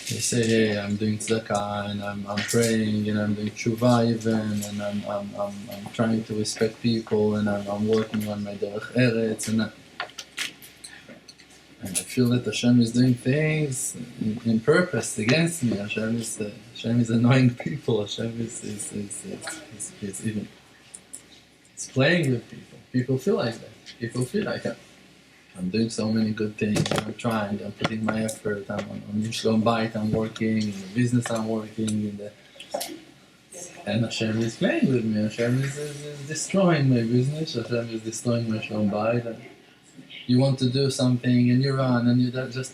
They say, hey, I'm doing tzedakah, and I'm praying, and I'm doing tshuva even, and I'm trying to respect people, and I'm working on my derech eretz, and I feel that Hashem is doing things in purpose against me. Hashem is annoying people. Hashem is even it's playing with people. People feel like that. People feel like I'm doing so many good things. I'm trying. I'm putting my effort. I'm on Shlom Bait. I'm working in the business. I'm working and Hashem is playing with me. Hashem is destroying my business. Hashem is destroying my Shlom Bait. You want to do something and you run and you just...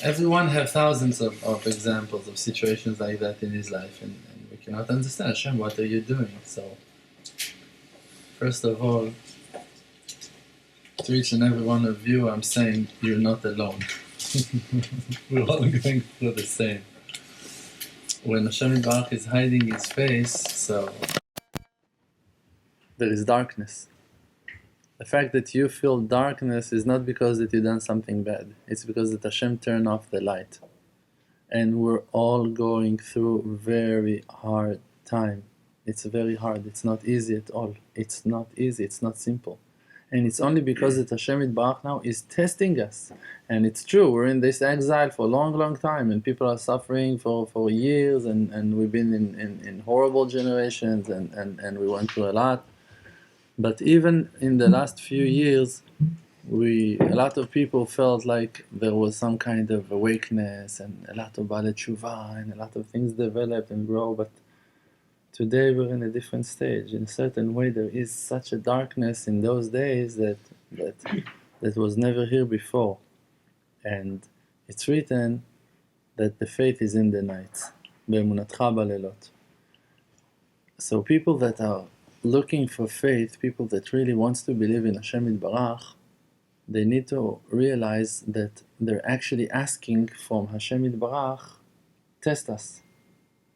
Everyone has thousands of examples of situations like that in his life, and we cannot understand, Hashem, what are you doing? So, first of all, to each and every one of you, I'm saying you're not alone. We're all going through the same. When Hashem Baruch is hiding his face, so there is darkness. The fact that you feel darkness is not because that you've done something bad. It's because that Hashem turned off the light. And we're all going through very hard time. It's very hard. It's not easy at all. It's not easy. It's not simple. And it's only because that Hashem Yitbarach now is testing us. And it's true, we're in this exile for a long, long time, and people are suffering for years, and we've been in horrible generations, and we went through a lot. But even in the last few years, a lot of people felt like there was some kind of awakeness, and a lot of Baalei Tshuva, and a lot of things developed and grow. But today we're in a different stage. In a certain way, there is such a darkness in those days that was never here before. And it's written that the faith is in the nights. Be'emunatcha balelot. So people that are looking for faith, people that really wants to believe in Hashem Yitbarach, they need to realize that they're actually asking from Hashem Yitbarach, test us,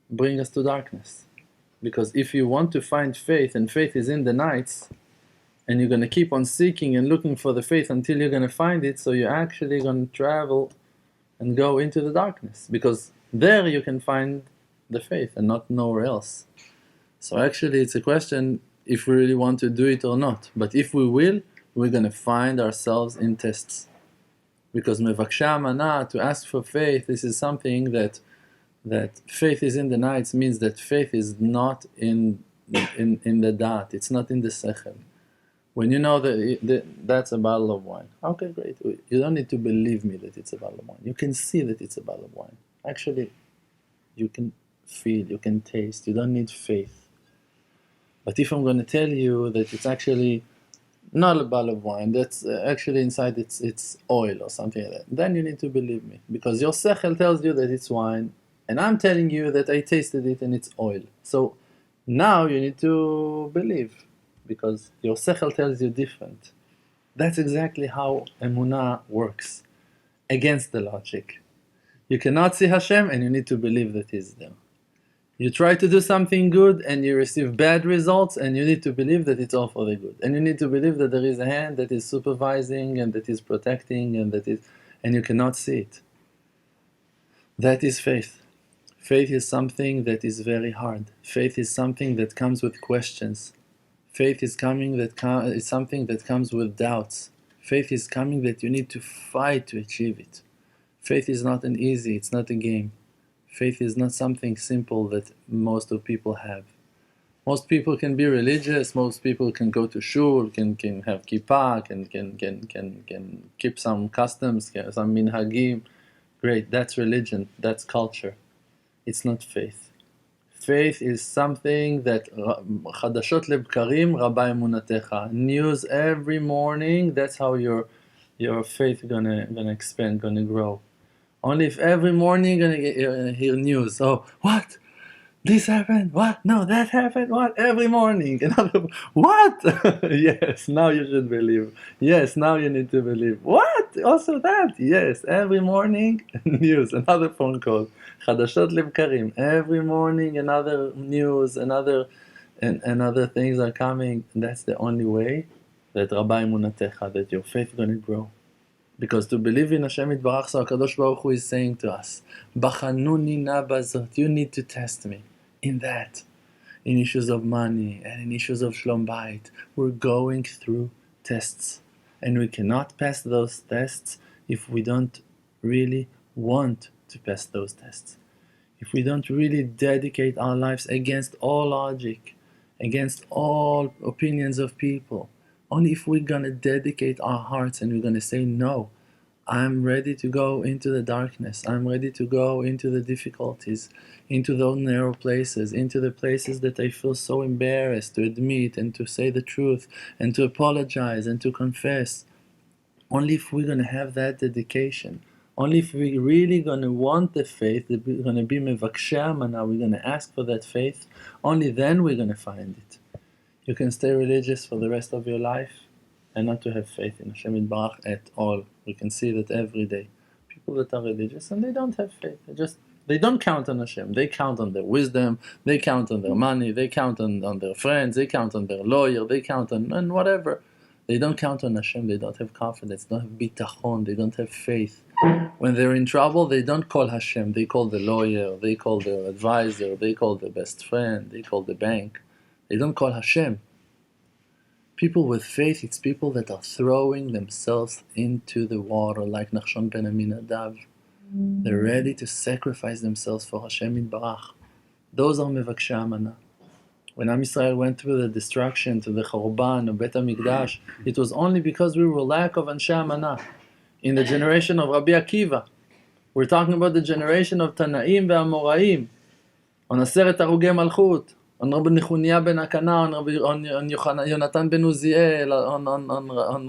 bring us to darkness. Because if you want to find faith, and faith is in the nights, and you're going to keep on seeking and looking for the faith until you're going to find it, so you're actually going to travel and go into the darkness, because there you can find the faith and not nowhere else. So actually it's a question if we really want to do it or not. But if we will, we're going to find ourselves in tests. Because mevaksha amana, to ask for faith, this is something that faith is in the nights means that faith is not in the dat, it's not in the sechel. When you know that that's a bottle of wine, okay, great. You don't need to believe me that it's a bottle of wine. You can see that it's a bottle of wine. Actually, you can feel, you can taste, you don't need faith. But if I'm going to tell you that it's actually not a bottle of wine, that's actually inside it's oil or something like that, then you need to believe me. Because your sechel tells you that it's wine, and I'm telling you that I tasted it and it's oil. So now you need to believe, because your sechel tells you different. That's exactly how Emunah works, against the logic. You cannot see Hashem and you need to believe that He's there. You try to do something good and you receive bad results, and you need to believe that it's all for the good. And you need to believe that there is a hand that is supervising and that is protecting and you cannot see it. That is faith. Faith is something that is very hard. Faith is something that comes with questions. Faith is something that comes with doubts. Faith is coming that you need to fight to achieve it. Faith is not an easy, it's not a game. Faith is not something simple that most of people have. Most people can be religious, most people can go to shul, can have kippah, can keep some customs, some minhagim. Great, that's religion, that's culture. It's not faith. Faith is something that chadashot lebkarim rabbi emunatecha. News every morning, that's how your faith gonna expand, gonna grow. Only if every morning you're gonna hear news. Oh, what? This happened? What? No, that happened? What? Every morning. What? Yes, now you should believe. Yes, now you need to believe. What? Also that? Yes, every morning news, another phone call. Chadashot lebkarim. Every morning another news, another things are coming. That's the only way that Rabbi Emunatecha, that your faith is going to grow. Because to believe in Hashem Yitbarach, so HaKadosh Baruch Hu is saying to us, Bachanuni na bazot, you need to test me in that. In issues of money and in issues of Shlom Bayit, we're going through tests. And we cannot pass those tests if we don't really want to pass those tests. If we don't really dedicate our lives against all logic, against all opinions of people. Only if we're going to dedicate our hearts and we're going to say, no, I'm ready to go into the darkness. I'm ready to go into the difficulties, into those narrow places, into the places that I feel so embarrassed to admit and to say the truth and to apologize and to confess. Only if we're going to have that dedication, only if we're really going to want the faith, that we're going to be mevakshei emunah, we're going to ask for that faith, only then we're going to find it. You can stay religious for the rest of your life and not to have faith in Hashem Yitbarach at all. We can see that every day. People that are religious and they don't have faith. They don't count on Hashem. They count on their wisdom, they count on their money, they count on their friends, they count on their lawyer, they count on whatever. They don't count on Hashem, they don't have confidence, they don't have bitachon, they don't have faith. When they're in trouble, they don't call Hashem, they call the lawyer, they call their advisor, they call their best friend, they call the bank. They don't call Hashem. People with faith, it's people that are throwing themselves into the water like Nachshon ben Aminadav. They're ready to sacrifice themselves for Hashem Yitbarach. Those are mevakshei emunah. When Am Yisrael went through the destruction to the Chorban of Bet HaMikdash, it was only because we were lack of Anshe Emunah. In the generation of Rabbi Akiva, we're talking about the generation of Tanaim ve'Amoraim, on Aseret Harugei Malchut, on Rabbi Nechunya ben Akana, on Yonatan ben Uziel, on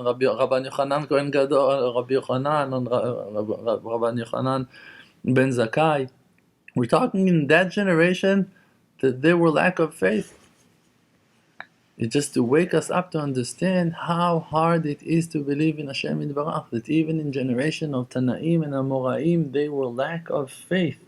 Rabbi Yochanan Kohen Gadol, Rabbi Yochanan, on Rabbi Yochanan ben Zakkai. We're talking in that generation that they were lack of faith. It's just to wake us up to understand how hard it is to believe in Hashem Yitbarach, that even in generation of Tanaim and Amoraim, they were lack of faith.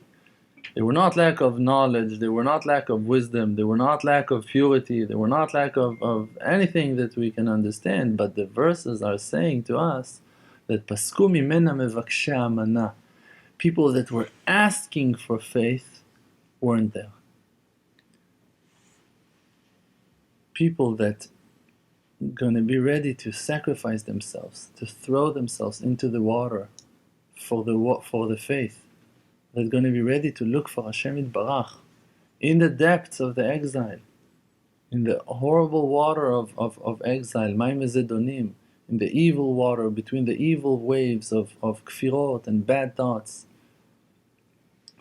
They were not lack of knowledge, they were not lack of wisdom, they were not lack of purity, they were not lack of anything that we can understand, but the verses are saying to us that Pasku mimena mevakshei emunah, people that were asking for faith weren't there. People that going to be ready to sacrifice themselves, to throw themselves into the water for the faith, that's going to be ready to look for Hashem Yitbarach in the depths of the exile, in the horrible water of exile, Maim Zedonim, in the evil water, between the evil waves of kfirot and bad thoughts.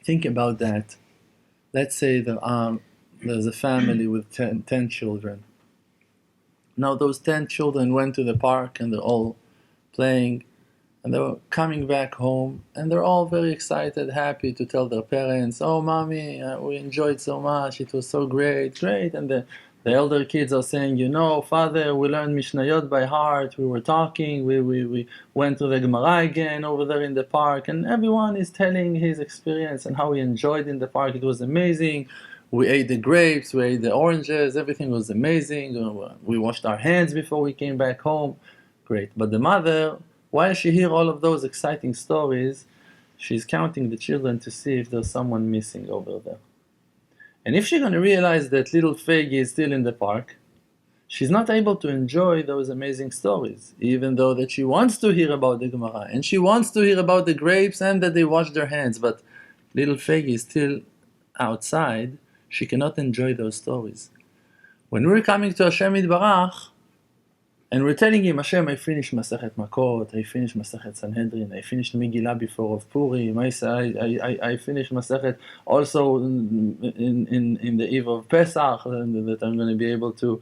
Think about that. Let's say there's a family with 10 children. Now those 10 children went to the park and they're all playing, and they were coming back home and they're all very excited, happy to tell their parents, oh mommy, we enjoyed so much, it was so great. And the elder kids are saying, you know, father, we learned Mishnayot by heart, we were talking, we went to the Gemara again over there in the park, and everyone is telling his experience and how he enjoyed in the park. It was amazing. We ate the grapes, we ate the oranges, everything was amazing. We washed our hands before we came back home. Great. But the mother, while she hears all of those exciting stories, she's counting the children to see if there's someone missing over there. And if she's going to realize that little Faggy is still in the park, she's not able to enjoy those amazing stories, even though that she wants to hear about the Gemara, and she wants to hear about the grapes and that they washed their hands, but little Faggy is still outside. She cannot enjoy those stories. When we're coming to Hashem Yitbarach, and we're telling him, Hashem, I finished Masechet Makot, I finished Masechet Sanhedrin, I finished Megillah before of Purim, I finished Masechet also in the eve of Pesach, that I'm going to be able to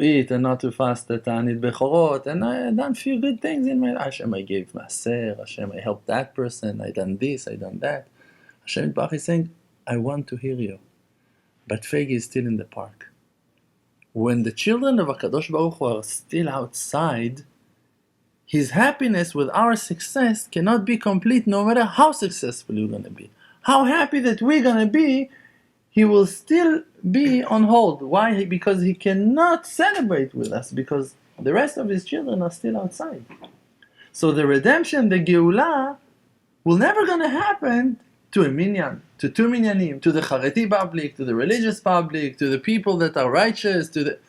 eat and not to fast at Ta'anit Bechorot, and I done few good things in my life. Hashem, I gave Maser, Hashem, I helped that person, I done this, I done that. Hashem Yitbarach is saying, I want to hear you. But Faggy is still in the park. When the children of HaKadosh Baruch Hu are still outside, his happiness with our success cannot be complete no matter how successful we're going to be. How happy that we're going to be, he will still be on hold. Why? Because he cannot celebrate with us, because the rest of his children are still outside. So the redemption, the Geulah, will never going to happen to a minyan, to 2 minyanim, to the Haredi public, to the religious public, to the people that are righteous, to the...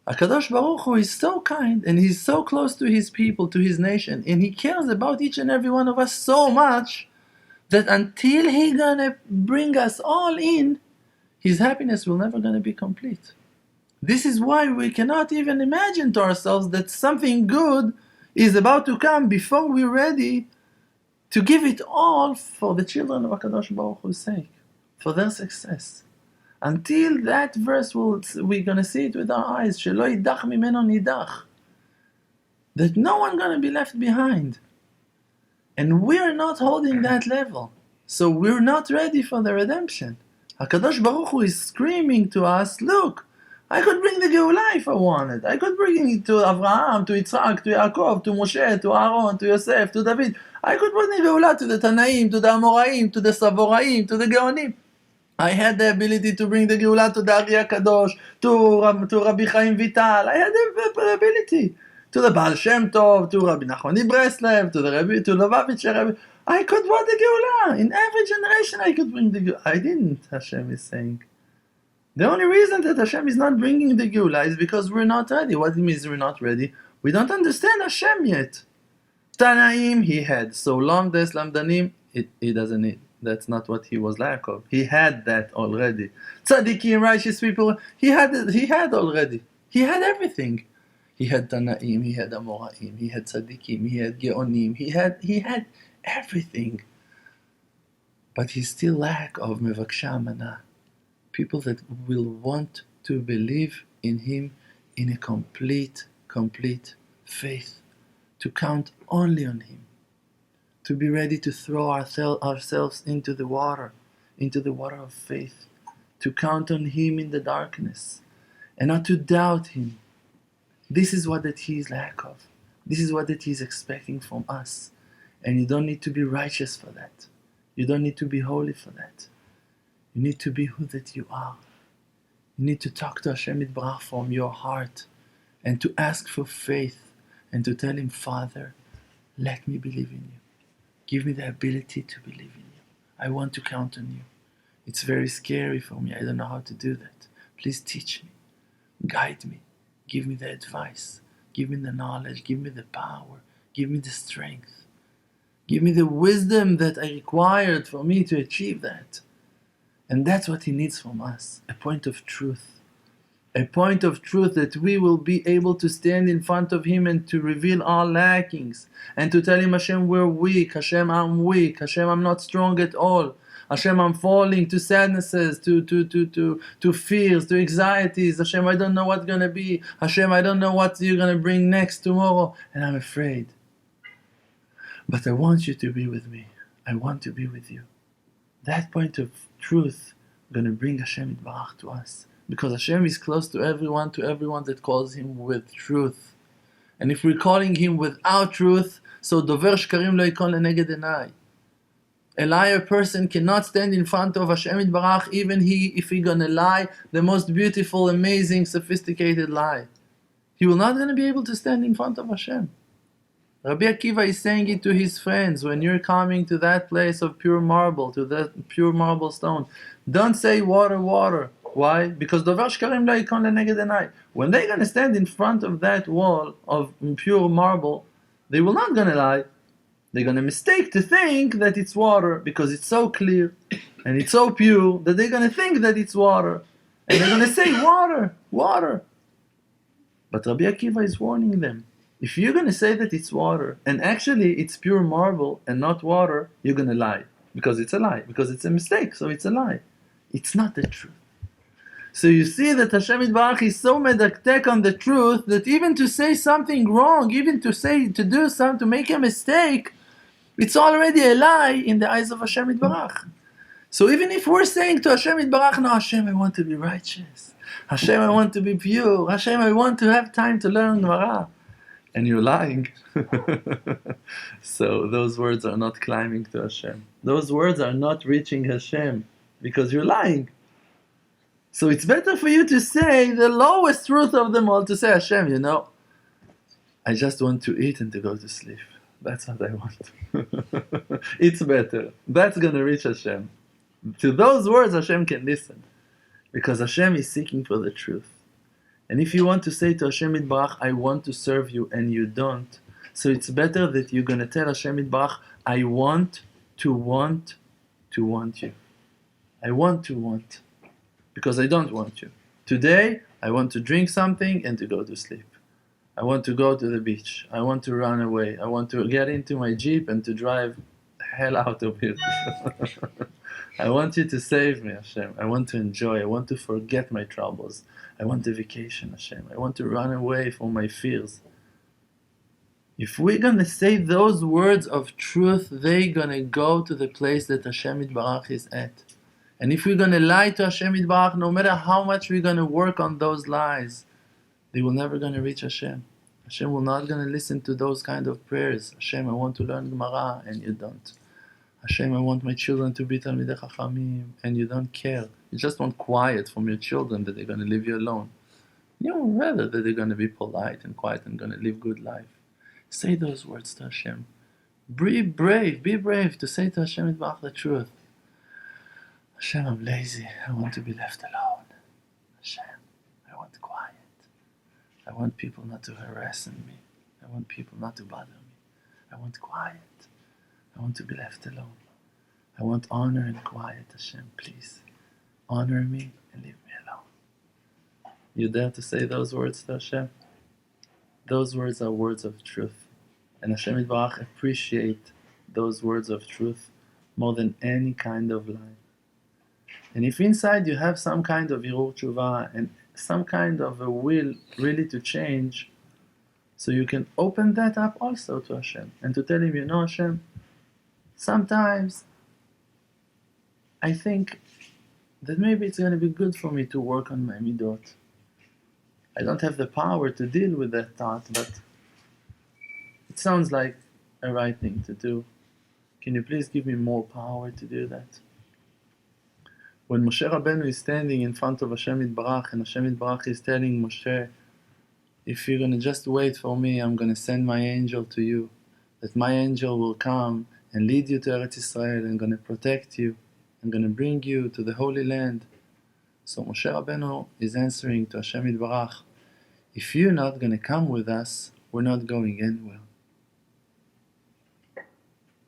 HaKadosh Baruch Hu is so kind, and He's so close to His people, to His nation, and He cares about each and every one of us so much that until He's gonna bring us all in, His happiness will never gonna be complete. This is why we cannot even imagine to ourselves that something good is about to come before we're ready to give it all for the children of HaKadosh Baruch Hu's sake, for their success. Until that verse, we're going to see it with our eyes, Shelo yidach mimeno nidach, that no one going to be left behind. And we're not holding that level. So we're not ready for the redemption. HaKadosh Baruch Hu is screaming to us, look, I could bring the Geulah if I wanted. I could bring it to Abraham, to Yitzhak, to Yaakov, to Moshe, to Aaron, to Yosef, to David. I could bring the Geulah to the Tanaim, to the Amoraim, to the Savoraim, to the Geonim. I had the ability to bring the Geulah to the Ari HaKadosh, to Rabbi Chaim Vital. I had the ability. To the Baal Shem Tov, to Rabbi Nachman of Breslev, to the Lubavitcher Rebbe. I could bring the Geulah. In every generation I could bring the Geulah. I didn't, Hashem is saying. The only reason that Hashem is not bringing the Geulah is because we're not ready. What it means we're not ready? We don't understand Hashem yet. Tanaim he had. So Lamdes, Lamdanim, he doesn't need. That's not what he was lack of. He had that already. Tzaddikim, righteous people, he had already. He had everything. He had Tanaim, he had Amoraim, he had Tzaddikim, he had Geonim, he had everything. But he still lack of Mevaksha Amana. People that will want to believe in him in a complete faith. To count only on him. To be ready to throw ourselves into the water of faith. To count on him in the darkness. And not to doubt him. This is what that he is lack of. This is what that he is expecting from us. And you don't need to be righteous for that. You don't need to be holy for that. You need to be who that you are. You need to talk to Hashem Yitbarach from your heart and to ask for faith and to tell Him, Father, let me believe in you. Give me the ability to believe in you. I want to count on you. It's very scary for me. I don't know how to do that. Please teach me. Guide me. Give me the advice. Give me the knowledge. Give me the power. Give me the strength. Give me the wisdom that I required for me to achieve that. And that's what He needs from us, a point of truth. A point of truth that we will be able to stand in front of Him and to reveal our lackings. And to tell Him, Hashem, we're weak. Hashem, I'm weak. Hashem, I'm not strong at all. Hashem, I'm falling to sadnesses, to fears, to anxieties. Hashem, I don't know what's going to be. Hashem, I don't know what you're going to bring next tomorrow. And I'm afraid. But I want you to be with me. I want to be with you. That point of truth is going to bring Hashem Yitbarach to us. Because Hashem is close to everyone that calls Him with truth. And if we're calling Him without truth, so Dover Shkarim lo yikon leneged enai. A liar person cannot stand in front of Hashem Yitbarach, even if he's going to lie the most beautiful, amazing, sophisticated lie. He will not going to be able to stand in front of Hashem. Rabbi Akiva is saying it to his friends, when you're coming to that place of pure marble, to that pure marble stone, don't say water, water. Why? Because Dover Shkarim lo yikon leneged enai. When they're going to stand in front of that wall of pure marble, they will not going to lie. They're going to mistake to think that it's water because it's so clear and it's so pure that they're going to think that it's water. And they're going to say water, water. But Rabbi Akiva is warning them. If you're going to say that it's water and actually it's pure marble and not water, you're going to lie. Because it's a lie. Because it's a mistake, so it's a lie. It's not the truth. So you see that Hashem Yitbarach is so medaktek on the truth that even to say something wrong, even to make a mistake, it's already a lie in the eyes of Hashem Yitbarach. So even if we're saying to Hashem Yitbarach, no, Hashem, I want to be righteous. Hashem, I want to be pure. Hashem, I want to have time to learn Gemara. And you're lying. So those words are not climbing to Hashem. Those words are not reaching Hashem because you're lying. So it's better for you to say the lowest truth of them all, to say, Hashem, I just want to eat and to go to sleep. That's what I want. It's better. That's going to reach Hashem. To those words, Hashem can listen. Because Hashem is seeking for the truth. And if you want to say to Hashem Yitbarach, I want to serve you, and you don't, so it's better that you're going to tell Hashem Yitbarach, I want to want you. I want to want. Because I don't want you. Today, I want to drink something and to go to sleep. I want to go to the beach. I want to run away. I want to get into my Jeep and to drive the hell out of here. I want you to save me, Hashem. I want to enjoy. I want to forget my troubles. I want a vacation, Hashem. I want to run away from my fears. If we're going to say those words of truth, they're going to go to the place that Hashem Yitbarach is at. And if we're going to lie to Hashem Yitbarach, no matter how much we're going to work on those lies, they will never going to reach Hashem. Hashem will not going to listen to those kind of prayers. Hashem, I want to learn Gemara, and you don't. Hashem, I want my children to be Talmidei Chachamim, and you don't care. You just want quiet from your children that they're going to leave you alone. You would rather that they're going to be polite and quiet and going to live good life. Say those words to Hashem. Be brave to say to Hashem Yitbarach the truth. Hashem, I'm lazy. I want to be left alone. Hashem, I want quiet. I want people not to harass me. I want people not to bother me. I want quiet. I want to be left alone. I want honor and quiet, Hashem, please. Honor me and leave me alone. You dare to say those words to Hashem? Those words are words of truth. And Hashem Yitbarach appreciate those words of truth more than any kind of lie. And if inside you have some kind of Hirur Tshuva and some kind of a will really to change, so you can open that up also to Hashem and to tell Him, you know Hashem, sometimes I think that maybe it's going to be good for me to work on my midot. I don't have the power to deal with that thought, but it sounds like a right thing to do. Can you please give me more power to do that? When Moshe Rabbeinu is standing in front of Hashem Yitbarach, and Hashem Yitbarach is telling Moshe, if you're going to just wait for me, I'm going to send my angel to you, that my angel will come and lead you to Eretz Israel and going to protect you and going to bring you to the Holy Land. So Moshe Rabbeinu is answering to Hashem Yitbarach, if you're not going to come with us, we're not going anywhere.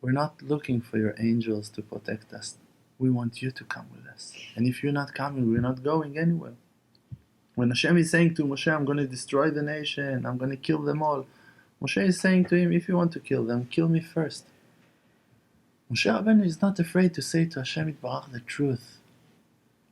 We're not looking for your angels to protect us. We want you to come with us. And if you're not coming, we're not going anywhere. When Hashem is saying to Moshe, I'm going to destroy the nation, I'm going to kill them all, Moshe is saying to him, if you want to kill them, kill me first. Moshe Rabbeinu is not afraid to say to Hashem Yitbarach the truth.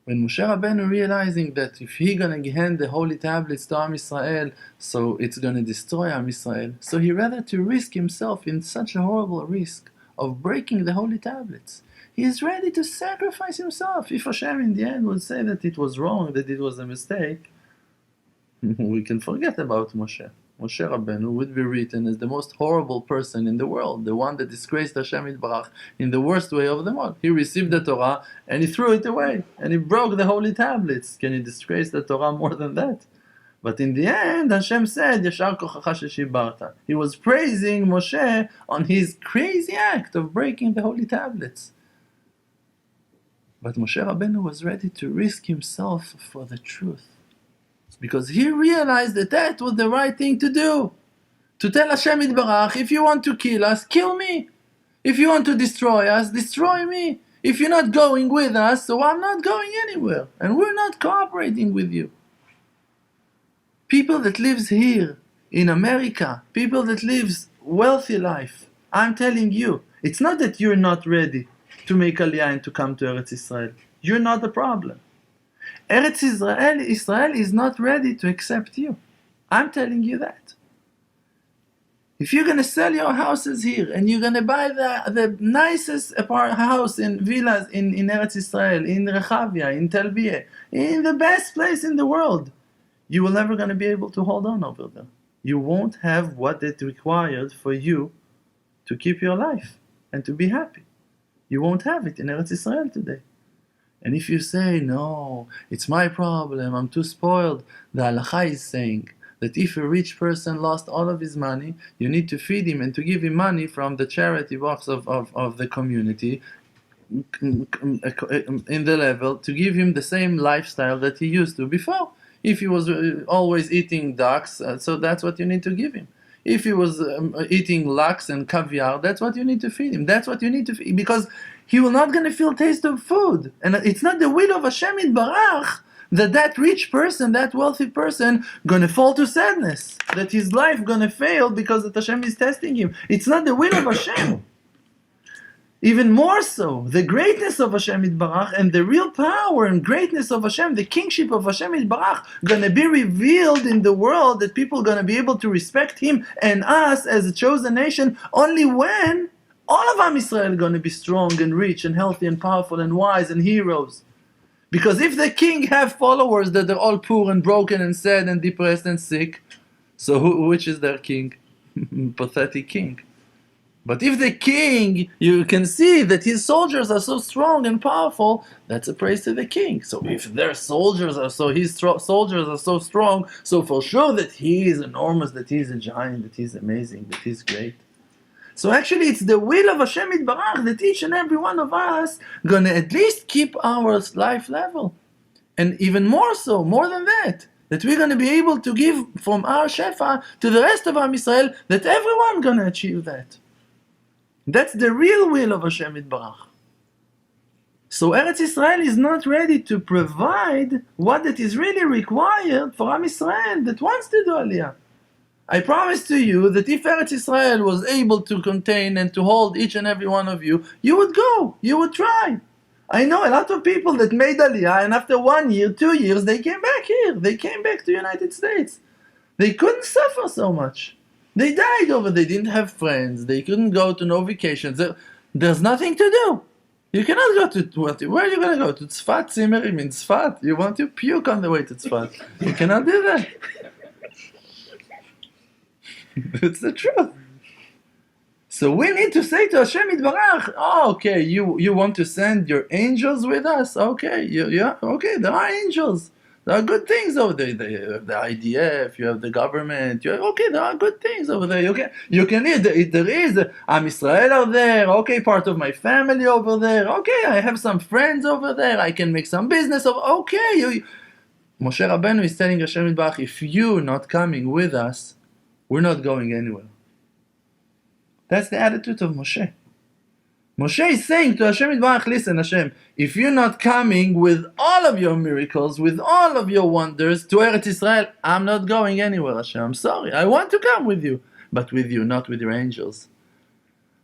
When Moshe Rabbeinu realizing that if he's going to hand the holy tablets to Am Yisrael, so it's going to destroy Am Yisrael, so he rather to risk himself in such a horrible risk of breaking the holy tablets. He is ready to sacrifice himself. If Hashem in the end would say that it was wrong, that it was a mistake, we can forget about Moshe. Moshe Rabbeinu would be written as the most horrible person in the world, the one that disgraced Hashem Yitbarach in the worst way of them all. He received the Torah and he threw it away, and he broke the holy tablets. Can you disgrace the Torah more than that? But in the end, Hashem said, Yashar kochacha sheshibarta. He was praising Moshe on his crazy act of breaking the holy tablets. But Moshe Rabbeinu was ready to risk himself for the truth. Because he realized that that was the right thing to do. To tell Hashem Yitbarach, if you want to kill us, kill me. If you want to destroy us, destroy me. If you're not going with us, so I'm not going anywhere. And we're not cooperating with you. People that lives here in America, people that lives wealthy life, I'm telling you, it's not that you're not ready to make Aliyah and to come to Eretz Israel. You're not the problem. Eretz Israel is not ready to accept you. I'm telling you that. If you're going to sell your houses here and you're going to buy the nicest house in villas in Eretz Israel, in Rechavia, in Tel Aviv, in the best place in the world, you will never going to be able to hold on over there. You won't have what it required for you to keep your life and to be happy. You won't have it in Eretz Israel today. And if you say, no, it's my problem, I'm too spoiled, the halakha is saying that if a rich person lost all of his money, you need to feed him and to give him money from the charity box of the community in the level to give him the same lifestyle that he used to before. If he was always eating ducks, so that's what you need to give him. If he was eating lux and caviar, that's what you need to feed him. That's what you need to feed, because he will not going to feel taste of food. And it's not the will of Hashem Yitbarach that rich person, that wealthy person, going to fall to sadness, that his life going to fail because that Hashem is testing him. It's not the will of Hashem. Even more so, the greatness of Hashem Yitbarach and the real power and greatness of Hashem, the kingship of Hashem Yitbarach, going to be revealed in the world, that people are going to be able to respect Him and us as a chosen nation only when all of Am Yisrael are going to be strong and rich and healthy and powerful and wise and heroes. Because if the king have followers that are all poor and broken and sad and depressed and sick, so which is their king? Pathetic king. But if the king, you can see that his soldiers are so strong and powerful, that's a praise to the king. So if their soldiers are so, his soldiers are so strong, so for sure that he is enormous, that he is a giant, that he is amazing, that he is great. So actually it's the will of Hashem Yitbarach that each and every one of us gonna at least keep our life level. And even more so, more than that we're going to be able to give from our Shefa to the rest of Am Yisrael, that everyone going to achieve that. That's the real will of Hashem Yitbarach. So Eretz Yisrael is not ready to provide what that is really required for Am Yisrael that wants to do Aliyah. I promise to you that if Eretz Yisrael was able to contain and to hold each and every one of you, you would go, you would try. I know a lot of people that made Aliyah and after 1 year, 2 years, they came back here. They came back to the United States. They couldn't suffer so much. They died over. They didn't have friends. They couldn't go to no vacations. There's nothing to do. You cannot go to, where are you going to go? To Tzfat, Tzimmerim in Tzfat? You want to puke on the way to Tzfat. You cannot do that. It's the truth. So we need to say to Hashem Yitbarach, oh, okay, you want to send your angels with us? Okay, okay, there are angels. There are good things over there. You have the IDF, you have the government. Okay, there are good things over there. You can hear, there is Am Yisrael out there. Okay, part of my family over there. Okay, I have some friends over there. I can make some business over. Okay, Moshe Rabbeinu is telling Hashem Yitbarach, if you're not coming with us, we're not going anywhere. That's the attitude of Moshe. Moshe is saying to Hashem Yitbarach, listen Hashem, if you're not coming with all of your miracles, with all of your wonders to Eretz Yisrael, I'm not going anywhere, Hashem. I'm sorry. I want to come with you, but with you, not with your angels.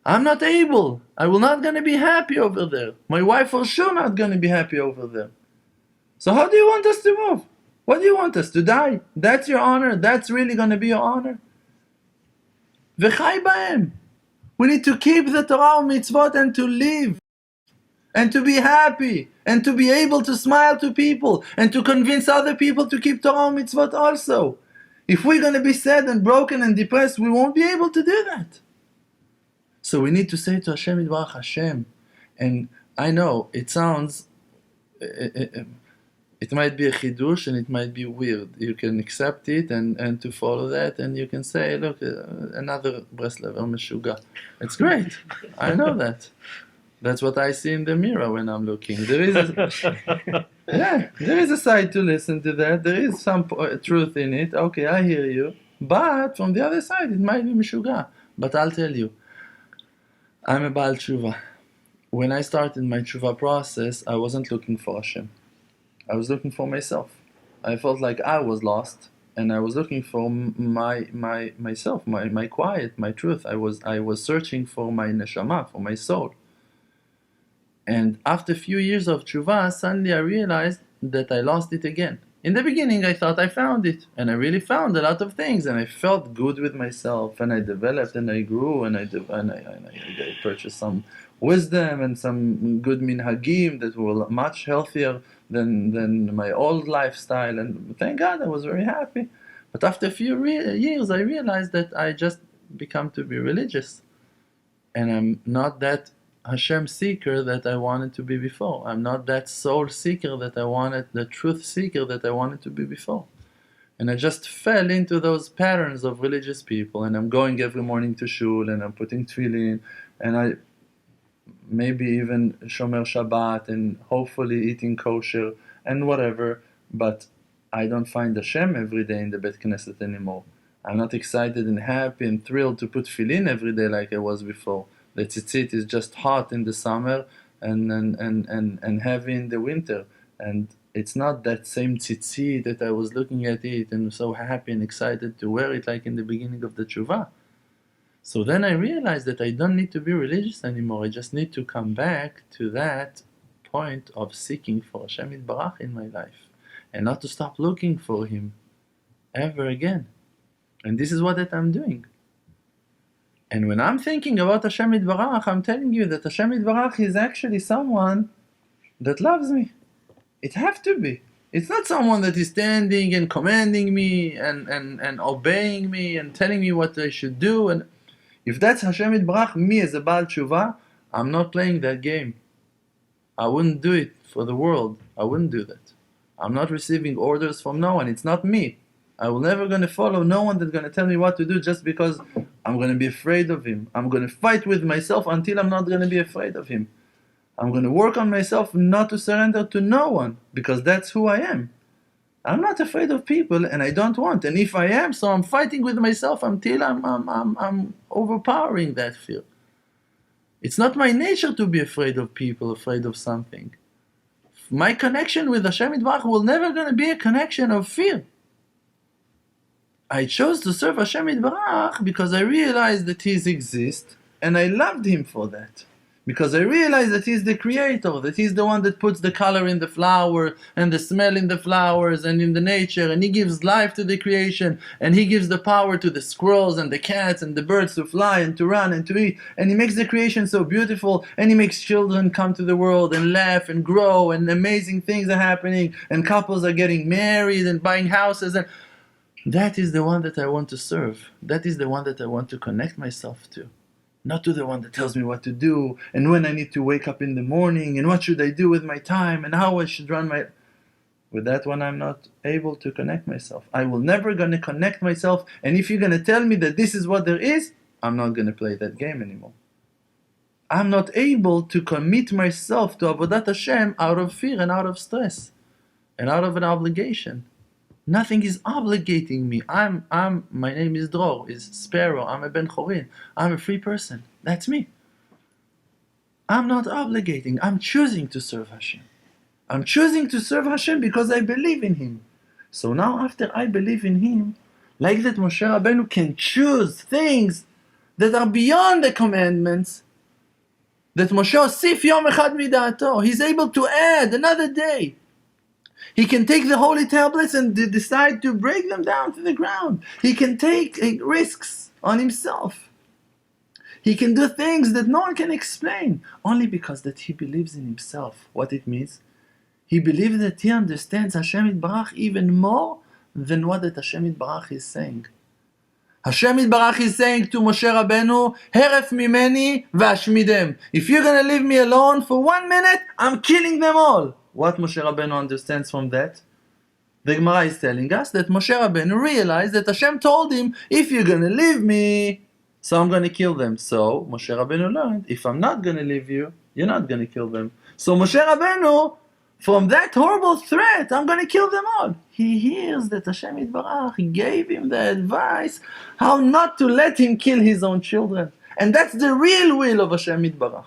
I'm not able. I will not going to be happy over there. My wife for sure not going to be happy over there. So how do you want us to move? What do you want us to die? That's your honor? That's really going to be your honor? V'chai b'hem. We need to keep the Torah and mitzvot and to live and to be happy and to be able to smile to people and to convince other people to keep Torah and mitzvot also. If we're going to be sad and broken and depressed, we won't be able to do that. So we need to say to Hashem Yitbarach, Hashem, and I know it sounds, it might be a chidush and it might be weird. You can accept it and to follow that, and you can say, look, another Breslev or Meshuga. It's great. I know that. That's what I see in the mirror when I'm looking. There is a side to listen to that. There is some truth in it. Okay, I hear you. But from the other side, it might be Meshuga. But I'll tell you, I'm a Baal Tshuva. When I started my Tshuva process, I wasn't looking for Hashem. I was looking for myself. I felt like I was lost, and I was looking for myself, my quiet, my truth. I was searching for my neshama, for my soul. And after a few years of tshuva, suddenly I realized that I lost it again. In the beginning, I thought I found it, and I really found a lot of things, and I felt good with myself, and I developed, and I grew, and I purchased some wisdom and some good minhagim that were much healthier than my old lifestyle, and thank God I was very happy. But after a few years, I realized that I just become to be religious, and I'm not that Hashem seeker that I wanted to be before. I'm not that soul seeker that I wanted, the truth seeker that I wanted to be before. And I just fell into those patterns of religious people, and I'm going every morning to shul, and I'm putting tefillin, and I maybe even shomer Shabbat, and hopefully eating kosher, and whatever, but I don't find Hashem every day in the Bet Knesset anymore. I'm not excited and happy and thrilled to put tefillin every day like I was before. The tzitzit is just hot in the summer and heavy in the winter. And it's not that same tzitzit that I was looking at it and so happy and excited to wear it like in the beginning of the tshuva. So then I realized that I don't need to be religious anymore. I just need to come back to that point of seeking for Hashem Yitbarach in my life, and not to stop looking for Him ever again. And this is what that I'm doing. And when I'm thinking about Hashem Yitbarach, I'm telling you that Hashem Yitbarach is actually someone that loves me. It have to be. It's not someone that is standing and commanding me and obeying me and telling me what I should do. And if that's Hashem Yitbarach, me as a Baal Tshuva, I'm not playing that game. I wouldn't do it for the world. I wouldn't do that. I'm not receiving orders from no one. It's not me. I will never going to follow no one that's going to tell me what to do just because I'm going to be afraid of him. I'm going to fight with myself until I'm not going to be afraid of him. I'm going to work on myself not to surrender to no one, because that's who I am. I'm not afraid of people, and I don't want. And if I am, so I'm fighting with myself until I'm overpowering that fear. It's not my nature to be afraid of people, afraid of something. My connection with Hashem Yitbarach will never going to be a connection of fear. I chose to serve Hashem Yitbarach because I realized that He exists, and I loved Him for that. Because I realized that He's the creator, that He's the one that puts the color in the flower, and the smell in the flowers, and in the nature, and He gives life to the creation, and He gives the power to the squirrels, and the cats, and the birds to fly, and to run, and to eat, and He makes the creation so beautiful, and He makes children come to the world, and laugh, and grow, and amazing things are happening, and couples are getting married, and buying houses, and that is the one that I want to serve. That is the one that I want to connect myself to. Not to the one that tells me what to do, and when I need to wake up in the morning, and what should I do with my time, and how I should run my... With that one, I'm not able to connect myself. I will never going to connect myself, and if you're going to tell me that this is what there is, I'm not going to play that game anymore. I'm not able to commit myself to Avodat Hashem out of fear and out of stress, and out of an obligation. Nothing is obligating me. My name is Dror, is Sparrow, I'm a Ben Chorin. I'm a free person. That's me. I'm not obligating. I'm choosing to serve Hashem. I'm choosing to serve Hashem because I believe in Him. So now after I believe in Him, like that Moshe Rabbeinu can choose things that are beyond the commandments, that Moshe Osif Yom Echad Midato, he's able to add another day. He can take the holy tablets and decide to break them down to the ground. He can take risks on himself. He can do things that no one can explain, only because that he believes in himself. What it means? He believes that he understands Hashem Yitbarach even more than what that Hashem Yitbarach is saying. Hashem Yitbarach is saying to Moshe Rabbeinu, Heref mimeni v'ashmidem. If you're going to leave me alone for 1 minute, I'm killing them all. What Moshe Rabbeinu understands from that? The Gemara is telling us that Moshe Rabbeinu realized that Hashem told him, if you're going to leave me, so I'm going to kill them. So Moshe Rabbeinu learned, if I'm not going to leave you, you're not going to kill them. So Moshe Rabbeinu, from that horrible threat, I'm going to kill them all, he hears that Hashem Yitbarach gave him the advice how not to let him kill his own children. And that's the real will of Hashem Yitbarach.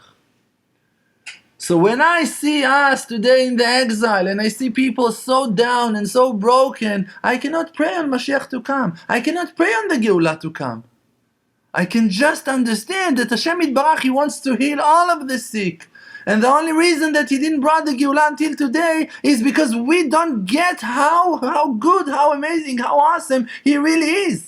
So when I see us today in the exile, and I see people so down and so broken, I cannot pray on Mashiach to come. I cannot pray on the Geulah to come. I can just understand that Hashem Yitbarach, He wants to heal all of the sick. And the only reason that He didn't bring the Geulah until today is because we don't get how good, how amazing, how awesome He really is.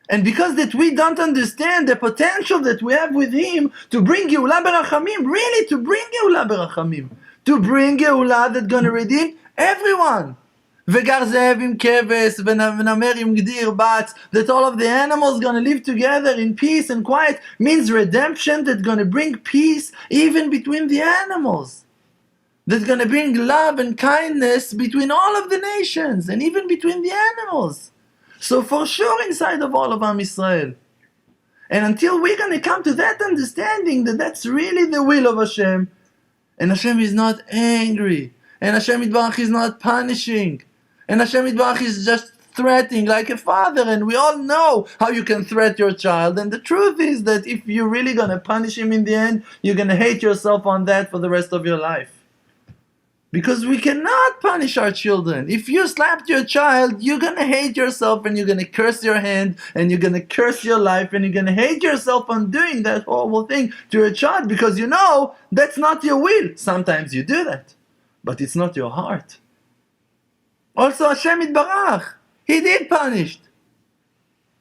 And because that we don't understand the potential that we have with Him to bring Geulah Berachamim, really to bring Geulah Berachamim, to bring Geulah that's going to redeem everyone. Vegar ze'ev im keves, v'namer im gdir bats, that all of the animals going to live together in peace and quiet, means redemption that's going to bring peace even between the animals. that's going to bring love and kindness between all of the nations and even between the animals. So for sure inside of all of Am Yisrael. And until we're going to come to that understanding that that's really the will of Hashem, and Hashem is not angry, and Hashem Yitbarach is not punishing, and Hashem Yitbarach is just threatening like a father, and we all know how you can threat your child, and the truth is that if you're really going to punish him in the end, you're going to hate yourself on that for the rest of your life. Because we cannot punish our children. If you slapped your child, you're going to hate yourself and you're going to curse your hand and you're going to curse your life and you're going to hate yourself on doing that horrible thing to your child because you know that's not your will. Sometimes you do that, but it's not your heart. Also Hashem Yitbarach, He did punish.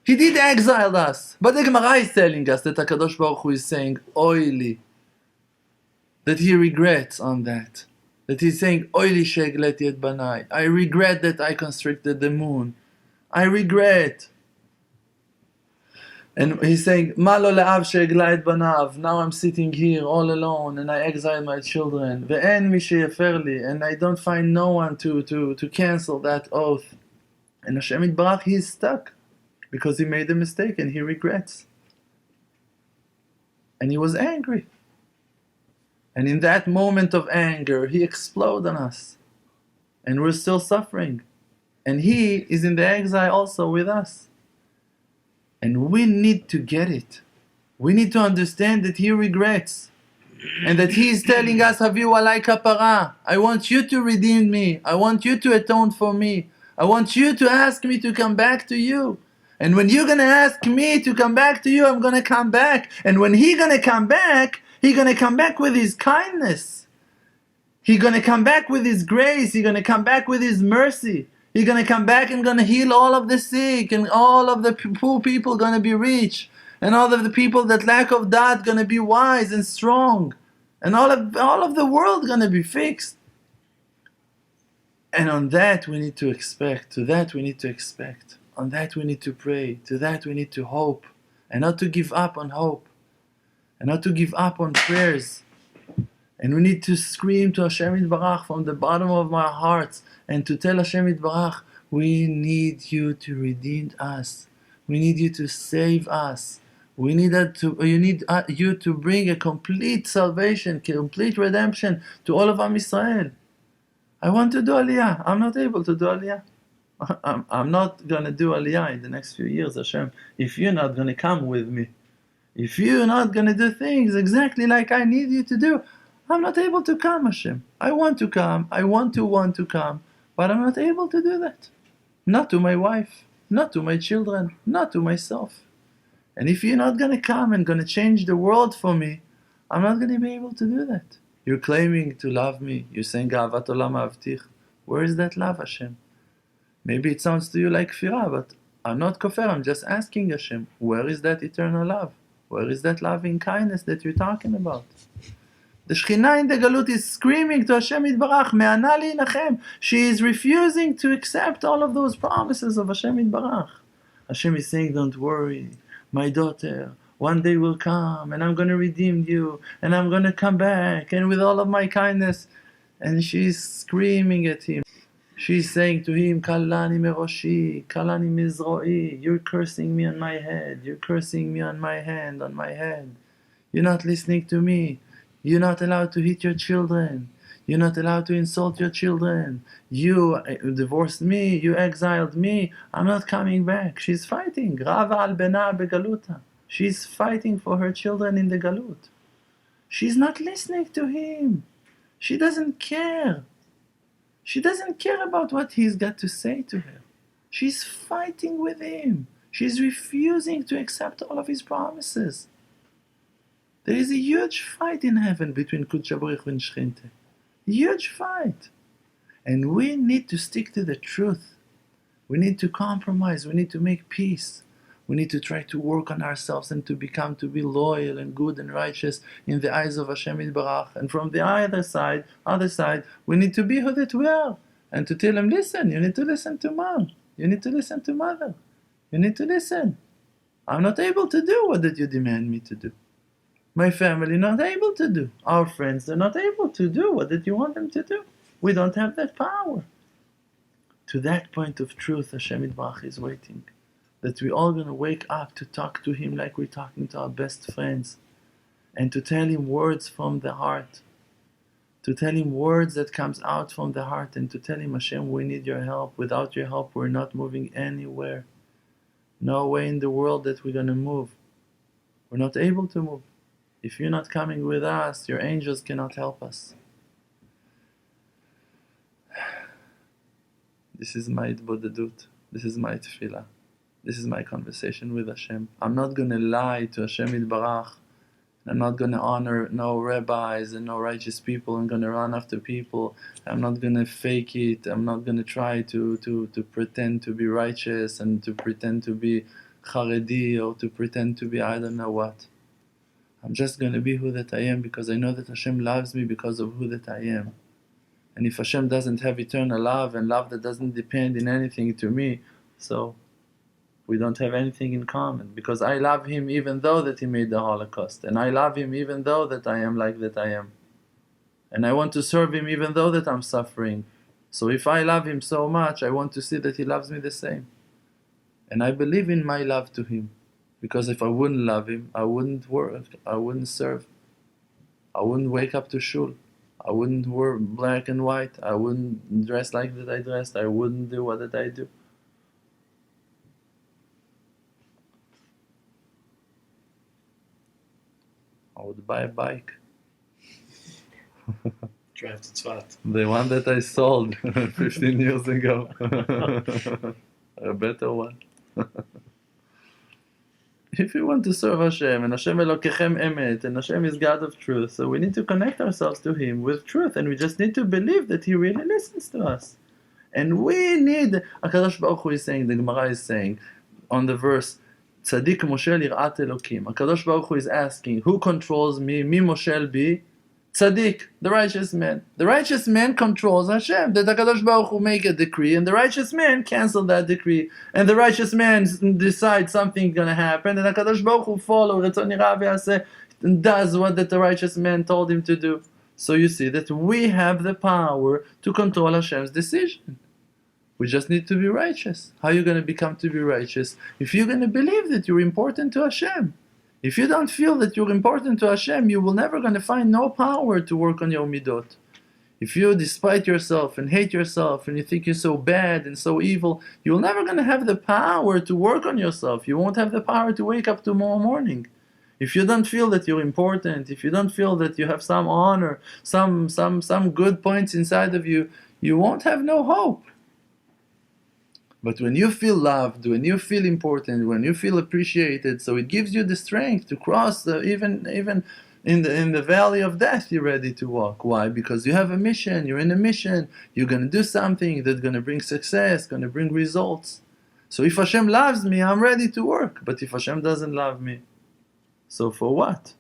He did exile us. But the Gemara is telling us that HaKadosh Baruch Hu is saying, oily, that He regrets on that. That He's saying, oily shegleti et banai. I regret that I constricted the moon. I regret. And He's saying, ma lo le'av she'egla et banav. Now I'm sitting here all alone and I exile my children. Ve'en mi she'yefer li. And I don't find no one to cancel that oath. And Hashem Yitbarach, He is stuck because He made a mistake and He regrets. And He was angry. And in that moment of anger, He exploded on us. And we're still suffering. And He is in the exile also with us. And we need to get it. We need to understand that He regrets. And that He is telling us, Haviu alai kapara. I want you to redeem me. I want you to atone for me. I want you to ask me to come back to you. And when you're going to ask me to come back to you, I'm going to come back. And when He's going to come back, He's going to come back with His kindness. He's going to come back with His grace. He's going to come back with His mercy. He's going to come back and going to heal all of the sick, and all of the poor people going to be rich, and all of the people that lack of dat going to be wise and strong, and all of the world going to be fixed. And on that we need to expect. To that we need to expect. On that we need to pray. To that we need to hope, and not to give up on hope. And not to give up on prayers. And we need to scream to Hashem Yitbarach from the bottom of our hearts and to tell Hashem Yitbarach, we need you to redeem us. We need you to save us. You need you to bring a complete salvation, complete redemption to all of Am Yisrael. I want to do Aliyah. I'm not able to do Aliyah. I'm not going to do Aliyah in the next few years, Hashem, if you're not going to come with me. If you're not going to do things exactly like I need you to do, I'm not able to come, Hashem. I want to come. I want to come. But I'm not able to do that. Not to my wife. Not to my children. Not to myself. And if you're not going to come and going to change the world for me, I'm not going to be able to do that. You're claiming to love me. You're saying, Ga'avat olam avtich. Where is that love, Hashem? Maybe it sounds to you like firah, but I'm not kofar. I'm just asking Hashem, where is that eternal love? Where is that loving kindness that you're talking about? The Shekhinah in the Galut is screaming to Hashem Yitbarach, Me'ana li'inachem. She is refusing to accept all of those promises of Hashem Yitbarach. Hashem is saying, don't worry, my daughter, one day will come and I'm going to redeem you and I'm going to come back and with all of my kindness. And she's screaming at him. She's saying to him, Kalani meroshi, Kalani mizroi. You're cursing me on my head. You're cursing me on my hand, on my head. You're not listening to me. You're not allowed to hit your children. You're not allowed to insult your children. You divorced me. You exiled me. I'm not coming back. She's fighting. Rava al bena begaluta. She's fighting for her children in the galut. She's not listening to him. She doesn't care. She doesn't care about what he's got to say to her. She's fighting with him. She's refusing to accept all of his promises. There is a huge fight in heaven between Kudsha Baruch and Shechinte. Huge fight. And we need to stick to the truth. We need to compromise. We need to make peace. We need to try to work on ourselves and to be loyal and good and righteous in the eyes of Hashem Yitbarach. And from the other side, we need to be who that we are. And to tell him, listen, you need to listen to mom. You need to listen to mother. You need to listen. I'm not able to do what that you demand me to do. My family not able to do. Our friends, they're not able to do. What did you want them to do? We don't have that power. To that point of truth, Hashem Yitbarach is waiting. That we're all going to wake up to talk to Him like we're talking to our best friends. And to tell Him words from the heart. To tell Him words that comes out from the heart. And to tell Him, Hashem, we need your help. Without your help, we're not moving anywhere. No way in the world that we're going to move. We're not able to move. If you're not coming with us, your angels cannot help us. This is my Hitbodedut. This is my tefillah. This is my conversation with Hashem. I'm not going to lie to Hashem Yitbarach. I'm not going to honor no rabbis and no righteous people. I'm going to run after people. I'm not going to fake it. I'm not going to try to pretend to be righteous and to pretend to be Haredi or to pretend to be I don't know what. I'm just going to be who that I am because I know that Hashem loves me because of who that I am. And if Hashem doesn't have eternal love and love that doesn't depend in anything to me, so we don't have anything in common. Because I love Him even though that He made the Holocaust. And I love Him even though that I am like that I am. And I want to serve Him even though that I'm suffering. So if I love Him so much, I want to see that He loves me the same. And I believe in my love to Him. Because if I wouldn't love Him, I wouldn't work, I wouldn't serve. I wouldn't wake up to shul. I wouldn't wear black and white. I wouldn't dress like that I dressed. I wouldn't do what that I do. I would buy a bike. Drive to Tzfat. The one that I sold 15 years ago. A better one. If you want to serve Hashem, and Hashem Elokechem Emet, and Hashem is God of truth, so we need to connect ourselves to Him with truth, and we just need to believe that He really listens to us. And we need, HaKadosh Baruch Hu is saying, the Gemara is saying, on the verse, Tzadik Moshel Yirat Elokim. HaKadosh Baruch Hu is asking, who controls me? Mi Moshel bi? Tzadik, the righteous man. The righteous man controls Hashem. That HaKadosh Baruch Hu make a decree, and the righteous man cancel that decree. And the righteous man decides something going to happen, and HaKadosh Baruch Hu follow Ratzon Yirah V'Yaseh, and does what that the righteous man told him to do. So you see that we have the power to control Hashem's decision. We just need to be righteous. How are you going to become to be righteous? If you're going to believe that you're important to Hashem. If you don't feel that you're important to Hashem, you will never going to find no power to work on your midot. If you despite yourself and hate yourself and you think you're so bad and so evil, you're never going to have the power to work on yourself. You won't have the power to wake up tomorrow morning. If you don't feel that you're important, if you don't feel that you have some honor, some good points inside of you, you won't have no hope. But when you feel loved, when you feel important, when you feel appreciated, so it gives you the strength to cross even in the valley of death, you're ready to walk. Why? Because you have a mission, you're in a mission, you're going to do something that's going to bring success, going to bring results. So if Hashem loves me, I'm ready to work. But if Hashem doesn't love me, so for what?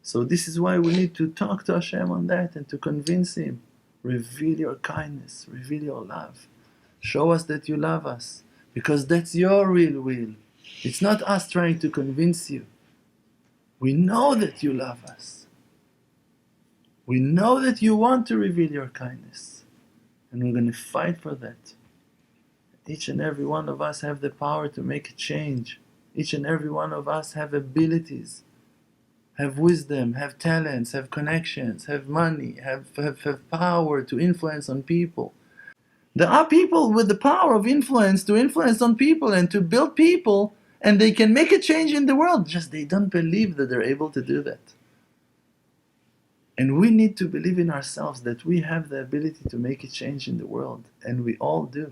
So this is why we need to talk to Hashem on that and to convince Him. Reveal your kindness, reveal your love. Show us that you love us, because that's your real will. It's not us trying to convince you. We know that you love us. We know that you want to reveal your kindness, and we're going to fight for that. Each and every one of us have the power to make a change. Each and every one of us have abilities, have wisdom, have talents, have connections, have money, have power to influence on people. There are people with the power of influence to influence on people and to build people, and they can make a change in the world, just they don't believe that they're able to do that. And we need to believe in ourselves that we have the ability to make a change in the world, and we all do.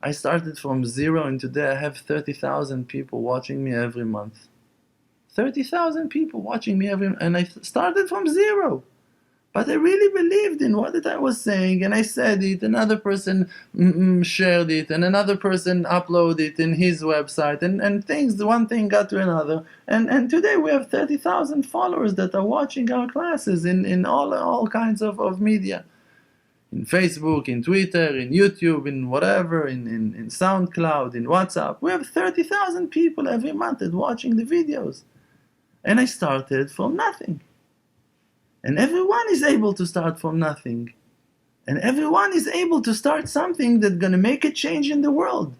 I started from zero, and today I have 30,000 people watching me every month. 30,000 people watching me every month, and I started from zero. But I really believed in what that I was saying, and I said it, another person shared it, and another person uploaded it in his website, and things, one thing got to another, and today we have 30,000 followers that are watching our classes in all kinds of media. In Facebook, in Twitter, in YouTube, in whatever, in SoundCloud, in WhatsApp. We have 30,000 people every month that watching the videos. And I started from nothing. And everyone is able to start from nothing. And everyone is able to start something that's going to make a change in the world.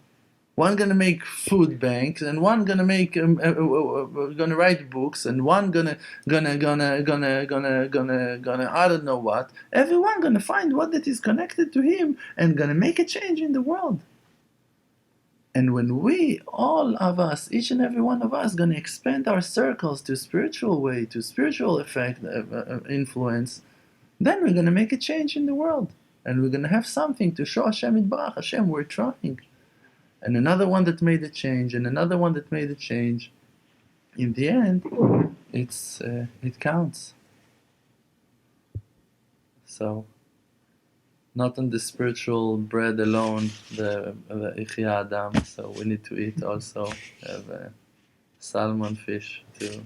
One going to make food banks, and one going to make going to write books, and one gonna I don't know what. Everyone going to find what that is connected to him and going to make a change in the world. And when we, all of us, each and every one of us, going to expand our circles to spiritual way, to spiritual effect, influence, then we're going to make a change in the world. And we're going to have something to show Hashem Yitbarach. Hashem, we're trying. And another one that made a change, and another one that made a change. In the end, it counts. So, not on the spiritual bread alone, the Ichya Adam. So we need to eat also. Have salmon, fish to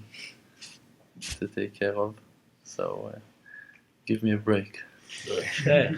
take care of. So give me a break. Okay.